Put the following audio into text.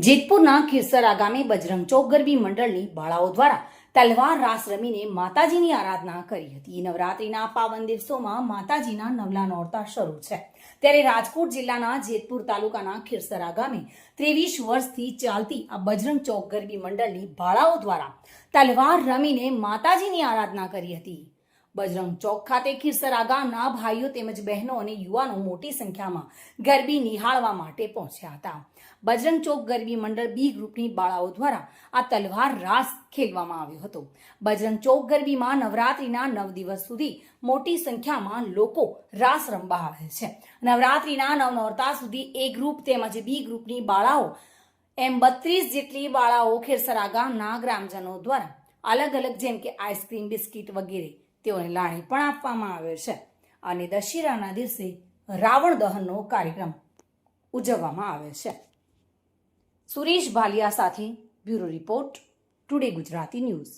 જેતપુરના ખીરસરા ગામે બજરંગ ચોક ગરબી મંડળની બાળાઓ દ્વારા તલવાર રાસ રમીને માતાજીની આરાધના કરી હતી। નવરાત્રીના પાવન દિવસોમાં માતાજીના નવલા નોરતા શરૂ છે, ત્યારે રાજકોટ જિલ્લાના જેતપુર તાલુકાના ખીરસરા ગામે 23 વર્ષથી ચાલતી આ બજરંગ ચોક ગરબી મંડળની બાળાઓ દ્વારા તલવાર રમીને માતાજીની આરાધના કરી હતી। બજરંગ ચોક ખાતે ખીરસરા ગામના ભાઈઓ તેમજ બહેનો અને યુવાનો મોટી સંખ્યામાં ગરબી નિહાળવા માટે પહોંચ્યા હતા। બજરંગ ચોક ગરબી મંડળ બી ગ્રુપની બાળાઓ દ્વારા આ તલવાર રાસ ખેલવામાં આવ્યો હતો। બજરંગ ચોક ગરબીમાં નવરાત્રીના 9 દિવસ સુધી મોટી સંખ્યામાં લોકો રાસ રમવા આવે છે। નવરાત્રીના 9 નોરતા સુધી એ ગ્રુપ તેમજ બી ગ્રુપની બાળાઓ એમ 32 જેટલી બાળાઓ ખીરસરા ગામના ગ્રામજનો દ્વારા અલગ અલગ જેમ કે આઈસ્ક્રીમ, બિસ્કિટ વગેરે તેઓને લાણી પણ આપવામાં આવે છે અને દશેરાના દિવસે રાવણ દહનનો કાર્યક્રમ ઉજવવામાં આવે છે। સુરેશ ભાલિયા સાથે bureau report, today Gujarati news.